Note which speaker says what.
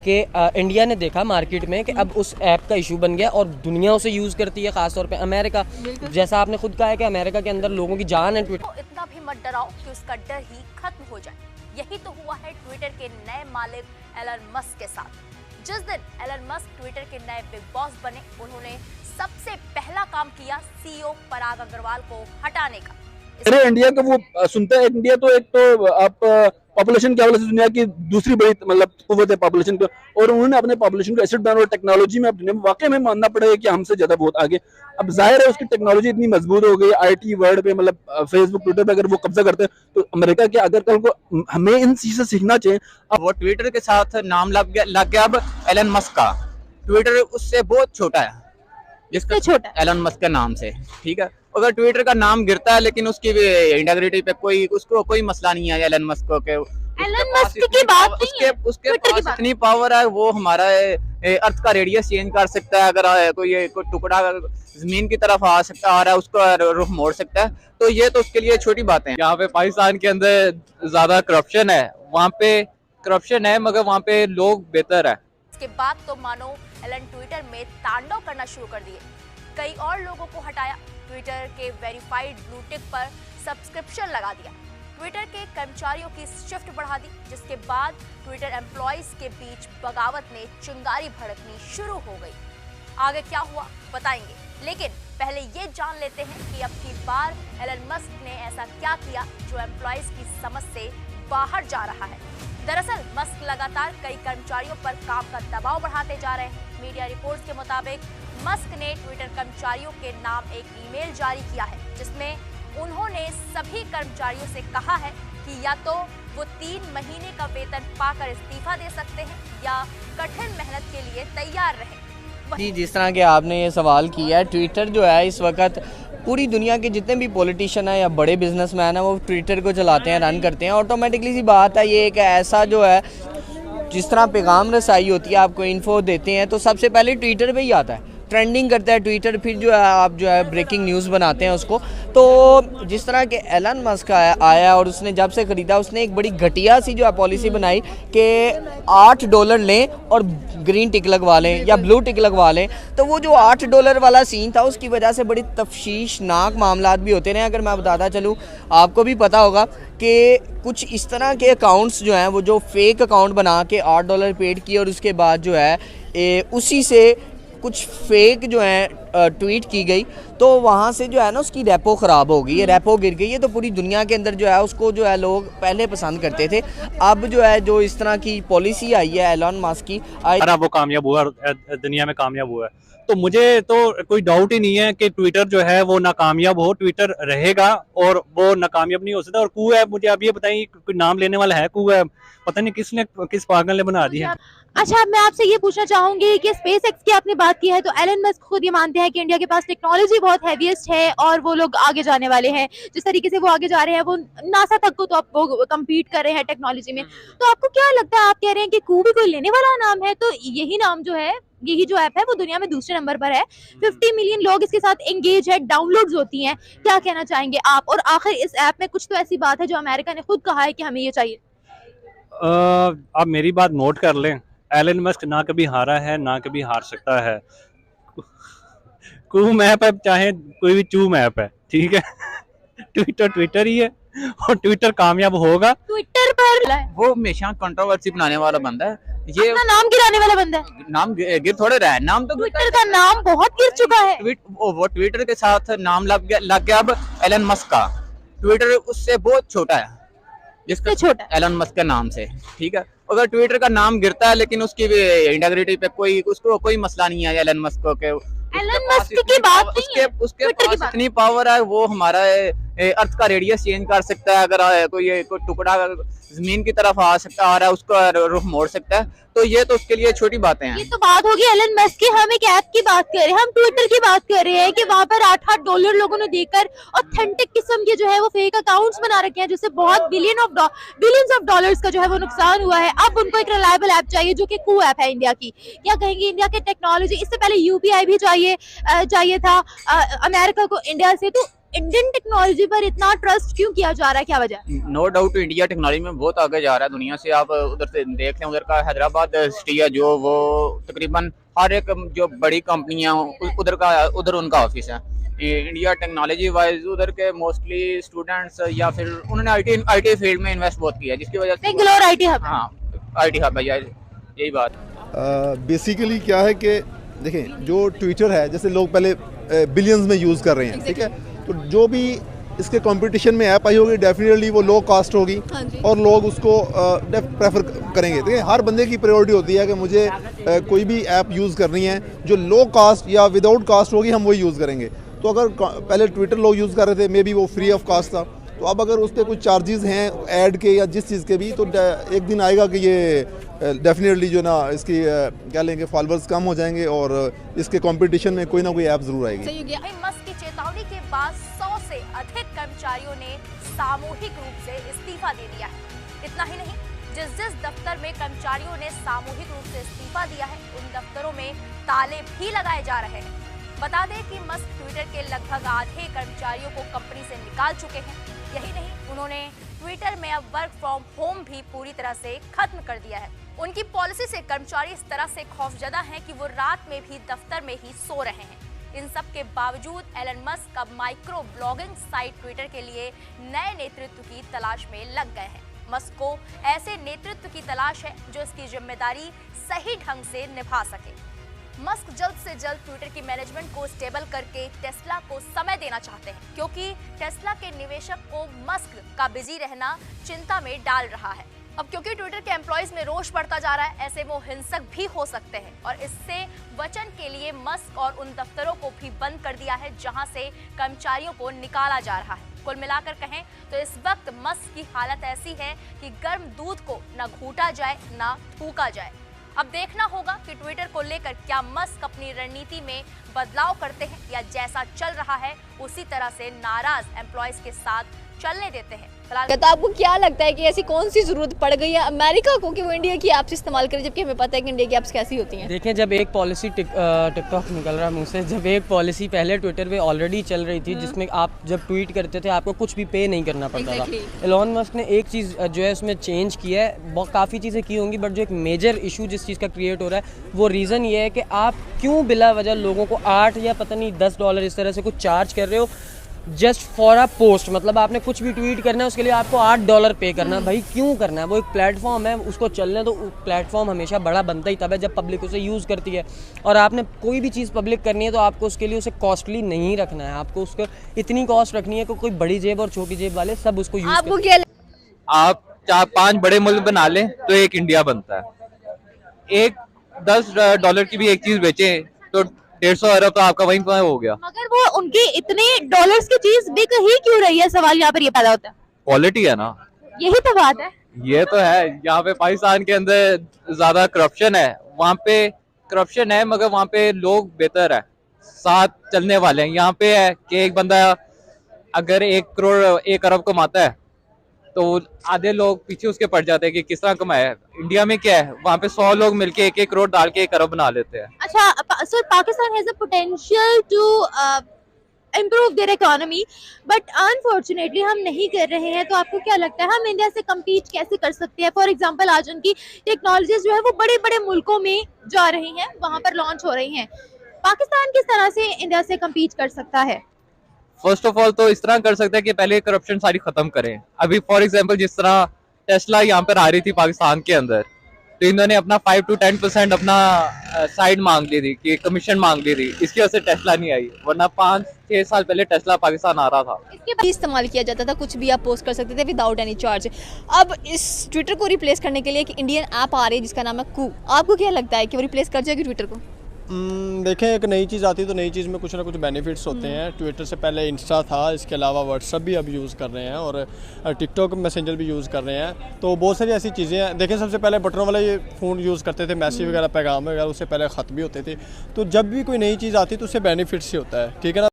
Speaker 1: कि इंडिया ने देखा मार्केट में कि अब उस ऐप का इशू बन गया और दुनिया उसे यूज़ करती है, ख़ासतौर पे अमेरिका। जैसा आपने खुद कहा है कि अमेरिका के अंदर लोगों की जान है ट्विटर।
Speaker 2: तो इतना भी मत डराओ कि उसका डर ही खत्म हो जाए। यही तो हुआ है ट्विटर के नए मालिक एलन मस्क के साथ। जिस दिन एलन मस्क ट्विटर के नए बिग बॉस बने, उन्होंने सबसे पहला काम किया सीईओ पराग अग्रवाल को हटाने का।
Speaker 3: अरे इंडिया का वो सुनता है, इंडिया तो एक तो आप पॉपुलेशन के हवाले से दुनिया की दूसरी बड़ी मतलब कुव्वत है पॉपुलेशन को, और उन्होंने अपने पॉपुलेशन को एसिड बनाना और टेक्नोलॉजी में अपने वाकई में मानना पड़ेगा कि हमसे ज्यादा बहुत आगे। अब जाहिर है उसकी टेक्नोलॉजी इतनी मजबूत हो गई, आईटी वर्ल्ड पे मतलब फेसबुक ट्विटर पे अगर वो कब्जा करते हैं तो अमेरिका के अगर कल को हमें इन चीज से सीखना चाहिए।
Speaker 4: अब वो ट्विटर के साथ नाम लग गया अब एलन मस्क का। ट्विटर उससे बहुत छोटा है, जिसका छोटा एलन मस्क के नाम से, ठीक है। अगर ट्विटर का नाम गिरता है लेकिन उसकी इंटीग्रिटी पे उसको कोई मसला नहीं है। एलन मस्क के
Speaker 2: एलन मस्क की बात नहीं है,
Speaker 4: उसके पास इतनी पावर है, वो हमारा अर्थ का रेडियस चेंज कर सकता है। अगर कोई टुकड़ा जमीन की तरफ आ रहा है, उसको रुख मोड़ सकता है। तो ये तो उसके लिए छोटी बातें हैं।
Speaker 5: यहाँ पे पाकिस्तान के अंदर ज्यादा करप्शन है, वहाँ पे करप्शन है मगर वहाँ पे लोग बेहतर है।
Speaker 2: इसके बाद तो मानो एलन ट्विटर में तांडव करना शुरू कर दिए। कई और लोगों को हटाया, ट्विटर के वेरीफाइड ब्लू टिक पर सब्सक्रिप्शन लगा दिया, ट्विटर के कर्मचारियों की शिफ्ट बढ़ा दी, जिसके बाद ट्विटर एम्प्लॉइज के बीच बगावत में चिंगारी भड़कनी शुरू हो गई। आगे क्या हुआ बताएंगे, लेकिन पहले ये जान लेते हैं कि अब की बार एलन मस्क ने ऐसा क्या किया जो एम्प्लॉइज की समझ से बाहर जा रहा है। दरअसल मस्क लगातार कई कर्मचारियों पर काम का दबाव बढ़ाते जा रहे हैं। मीडिया रिपोर्ट्स के मुताबिक मस्क ने ट्विटर कर्मचारियों के नाम एक ईमेल जारी किया है, जिसमें उन्होंने सभी कर्मचारियों से कहा है कि या तो वो 3 महीने का वेतन पाकर इस्तीफा दे सकते हैं या कठिन मेहनत के लिए तैयार रहें।
Speaker 1: जी, जिस तरह के आपने ये सवाल किया है, ट्विटर जो है इस वक्त पूरी दुनिया के जितने भी पॉलिटिशियन हैं या बड़े बिजनेसमैन हैं वो ट्विटर को चलाते हैं, रन करते हैं। ऑटोमेटिकली सी बात है, ये एक ऐसा जो है जिस तरह पैगाम रसाई होती है, आपको इन्फो देते हैं तो सबसे पहले ट्विटर पे ही आता है, ट्रेंडिंग करता है ट्विटर, फिर जो है आप जो है ब्रेकिंग न्यूज़ बनाते हैं उसको। तो जिस तरह के एलन मस्क आया और उसने जब से ख़रीदा, उसने एक बड़ी घटिया सी जो है पॉलिसी बनाई कि $8 लें और ग्रीन टिक लगवा लें या ब्लू टिक लगवा लें। तो वो जो $8 वाला सीन था, उसकी वजह से बड़ी तफशीशनाक मामलात भी होते रहे। अगर मैं बताता चलूँ, आपको भी पता होगा कि कुछ इस तरह के अकाउंट्स जो हैं वो जो फेक अकाउंट बना के $8 पेड किए और उसके बाद जो है उसी से कुछ फेक जो है ट्वीट की गई, तो वहाँ से जो है ना उसकी रेपो ख़राब हो गई है, रेपो गिर गई है। तो पूरी दुनिया के अंदर जो है उसको जो है लोग पहले पसंद करते थे। अब जो है जो इस तरह की पॉलिसी आई है एलन मस्क की,
Speaker 5: वो कामयाब हुआ, दुनिया में कामयाब हुआ है। तो मुझे तो कोई डाउट ही नहीं है कि ट्विटर जो है वो नाकामयाब हो, ट्विटर रहेगा और वो नाकामयाब नहीं हो सकता। और कू है, मुझे आप ये बताइए, कोई नाम लेने वाला है कू है? पता नहीं किस पागल ने बना दी है।
Speaker 6: अच्छा, मैं आपसे ये पूछना चाहूंगी कि स्पेस एक्स की आपने बात की है, तो एलन मस्क खुद ये मानते हैं कि इंडिया के पास टेक्नोलॉजी बहुत हैवीएस्ट है और वो लोग आगे जाने वाले हैं। जिस तरीके से वो आगे जा रहे हैं, वो नासा तक को तो आप वो कम्पीट कर रहे हैं टेक्नोलॉजी में। तो आपको क्या लगता है, आप कह रहे हैं कि कू भी कोई लेने वाला नाम है, तो यही नाम जो है, यही जो ऐप है वो दुनिया में दूसरे नंबर पर है। 50 मिलियन लोग इसके साथ एंगेज है, डाउनलोड्स होती हैं। क्या कहना चाहेंगे आप? और आखिर इस ऐप में कुछ तो ऐसी बात है जो अमेरिका ने खुद कहा है कि हमें ये चाहिए।
Speaker 5: आप मेरी बात नोट कर लें, एलन मस्क ना कभी हारा है ना कभी हार सकता है। कू मैप है, चाहे कोई भी चू मैप है, ठीक है। ट्विटर ही है और ट्विटर कामयाब होगा।
Speaker 6: ट्विटर पर
Speaker 4: वो हमेशा कंट्रोवर्सी बनाने वाला बंदा है, ये
Speaker 6: अपना नाम गिराने वाला बंदा है।
Speaker 4: नाम गिर थोड़े रहा है, नाम तो
Speaker 6: ट्विटर का नाम बहुत गिर चुका है।
Speaker 4: वो ट्विटर के साथ नाम लग गया अब एलन मस्क का। ट्विटर उससे बहुत छोटा है, जिसका छोटा एलन मस्क के नाम से, ठीक है। अगर ट्विटर का नाम गिरता है लेकिन उसकी इंटीग्रिटी पे उसको कोई मसला नहीं है। एलन मस्क के
Speaker 6: एलन मस्क की बात नहीं है,
Speaker 4: उसके पास इतनी पावर है, वो हमारा अर्थ का रेडियस चेंज कर सकता है। अगर कोई टुकड़ा जमीन की तरफ आ रहा है, उसको रुख मोड़ सकता है। तो ये तो उसके लिए छोटी बातें हैं।
Speaker 6: ये तो बात होगी एलन मस्क की। हम एक ऐप की बात कर रहे हैं, हम ट्विटर की बात कर रहे हैं कि वहाँ पर $8 लोगों ने देकर ऑथेंटिक किस्म के जो है वो फेक अकाउंट्स बना रखे हैं, जिससे बहुत बिलियंस ऑफ डॉलर्स का जो है वो नुकसान हुआ है। अब उनको एक रिलायबल ऐप चाहिए जो कि कू ऐप है इंडिया की। क्या कहेंगे, इंडिया के टेक्नोलॉजी, इससे पहले UPI भी चाहिए था अमेरिका को इंडिया से। तो इंडियन टेक्नोलॉजी पर इतना ट्रस्ट क्यों किया जा रहा है, क्या वजह है?
Speaker 4: नो डाउट इंडिया टेक्नोलॉजी में बहुत आगे जा रहा है दुनिया से। आप उधर से देख लें, उधर का हैदराबाद सिटी है जो, वो तकरीबन हर एक जो बड़ी कंपनियां उधर उनका ऑफिस है। इंडिया टेक्नोलॉजी वाइज उधर के मोस्टली स्टूडेंट्स या फिर उन्होंने आईटी फील्ड में इन्वेस्ट बहुत किया, जिसकी वजह से
Speaker 6: बेंगलोर आईटी हब।
Speaker 4: हाँ, आईटी हब है यार, यही बात।
Speaker 7: बेसिकली क्या है कि देखें, जो ट्विटर है जैसे लोग पहले बिलियंस में यूज़ कर रहे हैं, ठीक है, तो जो भी इसके कंपटीशन में ऐप आई होगी डेफिनेटली वो लो कॉस्ट होगी और लोग उसको प्रेफर करेंगे। ठीक है, हर बंदे की प्रायोरिटी होती है कि मुझे कोई भी ऐप यूज़ करनी है जो लो कॉस्ट या विदाउट कॉस्ट होगी, हम वही यूज़ करेंगे। तो अगर पहले ट्विटर लोग यूज़ कर रहे थे, मे बी वो फ्री ऑफ कॉस्ट था, तो अब अगर उस पर कुछ चार्जेस हैं ऐड के या जिस चीज़ के भी, तो एक दिन आएगा कि ये डेफिनेटली जो ना इसकी क्या लेंगे फॉलोअर्स कम हो जाएंगे और इसके कंपटीशन में कोई ना कोई ऐप ज़रूर आएगी।
Speaker 2: मस्क की चेतावनी के बाद 100 से अधिक कर्मचारियों ने सामूहिक रूप से इस्तीफा दे दिया है। इतना ही नहीं, जिस दफ्तर में कर्मचारियों ने सामूहिक रूप से इस्तीफा दिया है, उन दफ्तरों में ताले भी लगाए जा रहे हैं। बता दें कि मस्क ट्विटर के लगभग आधे कर्मचारियों को कंपनी से निकाल चुके हैं। यही नहीं, उन्होंने ट्विटर में अब वर्क फ्रॉम होम भी पूरी तरह से खत्म कर दिया है। उनकी पॉलिसी से कर्मचारी इस तरह से खौफजदा हैं कि वो रात में भी दफ्तर में ही सो रहे हैं। इन सब के बावजूद एलन मस्क अब माइक्रो ब्लॉगिंग साइट ट्विटर के लिए नए नेतृत्व की तलाश में लग गए हैं। मस्क को ऐसे नेतृत्व की तलाश है जो इसकी जिम्मेदारी सही ढंग से निभा सके। मस्क जल्द से जल्द ट्विटर की मैनेजमेंट को स्टेबल करके टेस्ला को समय देना चाहते हैं, क्योंकि टेस्ला के निवेशक को मस्क का बिजी रहना चिंता में डाल रहा है। अब क्योंकि ट्विटर के एम्प्लॉइज में रोष बढ़ता जा रहा है, ऐसे वो हिंसक भी हो सकते हैं और इससे बचने के लिए मस्क और उन दफ्तरों को भी बंद कर दिया है जहां से कर्मचारियों को निकाला जा रहा है। कुल मिलाकर कहें तो इस वक्त मस्क की हालत ऐसी है कि गर्म दूध को न घूटा जाए न थूका जाए। अब देखना होगा कि ट्विटर को लेकर क्या मस्क अपनी रणनीति में बदलाव करते हैं या जैसा चल रहा है उसी तरह से नाराज एम्प्लॉइज के साथ चलने देते हैं।
Speaker 8: तो आपको क्या लगता है कि ऐसी कौन सी जरूरत पड़ गई है अमेरिका को कि वो इंडिया की ऐप्स इस्तेमाल करे, जबकि हमें पता है कि इंडिया की ऐप्स कैसी होती हैं?
Speaker 1: देखें, जब एक पॉलिसी टिकटॉक निकल रहा है मुंह से, जब एक पॉलिसी पहले ट्विटर पे ऑलरेडी चल रही थी जिसमें आप जब ट्वीट करते थे आपको कुछ भी पे नहीं करना पड़ता था। एलन मस्क ने एक चीज़ जो है उसमें चेंज किया है, काफ़ी चीज़ें की होंगी, बट जो एक मेजर इशू जिस चीज़ का क्रिएट हो रहा है वो रीज़न ये है कि आप क्यों बिला वजह लोगों को 8 या पता नहीं $10 इस तरह से कुछ चार्ज कर रहे हो जस्ट फॉर अ पोस्ट। मतलब आपने कुछ भी ट्वीट करना है उसके लिए आपको $8 पे करना है। भाई क्यों करना है? वो एक प्लेटफॉर्म है, उसको चलने तो प्लेटफॉर्म हमेशा बड़ा बनता ही तब है जब पब्लिक उसे यूज़ करती है। और आपने कोई भी चीज़ पब्लिक करनी है तो आपको उसके लिए उसे कॉस्टली नहीं रखना है, आपको उसको इतनी कॉस्ट रखनी है कि कोई बड़ी जेब और छोटी जेब वाले सब उसको यूज़
Speaker 8: आपको क्या
Speaker 4: आप 4-5 बड़े मुल्क बना लें तो एक इंडिया बनता है। एक $10 की भी एक चीज बेचे तो 150 अरब तो आपका वहीं पर हो गया।
Speaker 6: मगर वो उनके इतने डॉलर्स की चीज बिक ही क्यों रही है, सवाल यहाँ पर ये पैदा होता है।
Speaker 4: क्वालिटी है ना,
Speaker 6: यही तो बात है।
Speaker 4: ये तो है। यहाँ पे पाकिस्तान के अंदर ज्यादा करप्शन है, वहाँ पे करप्शन है मगर वहाँ पे लोग बेहतर है, साथ चलने वाले हैं। यहाँ पे है कि एक बंदा अगर 1 करोड़ 1 अरब कमाता है तो आधे लोग पीछे उसके पड़ जाते हैं कि किस तरह कमाया है। इंडिया में क्या है, वहाँ पे 100 लोग मिलके 1-1 करोड़ डाल के 1 अरब बना लेते हैं।
Speaker 6: अच्छा sir, Pakistan has a potential to improve their economy, but unfortunately हम नहीं कर रहे हैं। तो आपको क्या लगता है हम इंडिया से कम्पीट कैसे कर सकते हैं? फॉर एग्जांपल आज उनकी टेक्नोलॉजीज जो है वो बड़े बड़े मुल्कों में जा रही हैं, वहाँ पर लॉन्च हो रही हैं। पाकिस्तान किस तरह से इंडिया से कम्पीट कर सकता है?
Speaker 4: फर्स्ट ऑफ ऑल तो इस तरह कर सकते हैं कि पहले करप्शन सारी खत्म करें। अभी फॉर एग्जांपल जिस तरह टेस्ला यहाँ पर आ रही थी पाकिस्तान के अंदर, तो इन्होंने अपना 5 to 10% अपना साइड मांग ली थी कि कमीशन मांग ली थी, इसकी वजह से टेस्ला नहीं आई, वरना 5-6 साल पहले टेस्ला पाकिस्तान आ रहा था।
Speaker 8: इसके बाद इस्तेमाल किया जाता था, कुछ भी आप पोस्ट कर सकते थे विदाउट एनी चार्ज। अब इस ट्विटर को रिप्लेस करने के लिए एक इंडियन ऐप आ रही है जिसका नाम है कू। आपको क्या लगता है कि वो रिप्लेस कर जाएगी ट्विटर को?
Speaker 9: देखें, एक नई चीज़ आती है तो नई चीज़ में कुछ ना कुछ बेनिफिट्स होते हैं। ट्विटर से पहले इंस्टा था, इसके अलावा व्हाट्सअप भी अब यूज़ कर रहे हैं और टिकटॉक मैसेंजर भी यूज़ कर रहे हैं। तो बहुत सारी ऐसी चीज़ें हैं। देखें, सबसे पहले बटनों वाले ये फ़ोन यूज़ करते थे, मैसेज वगैरह पैगाम वगैरह, उससे पहले ख़त भी होते थे। तो जब भी कोई नई चीज़ आती है तो उससे बेनिफिट्स ही होता है, ठीक है ना।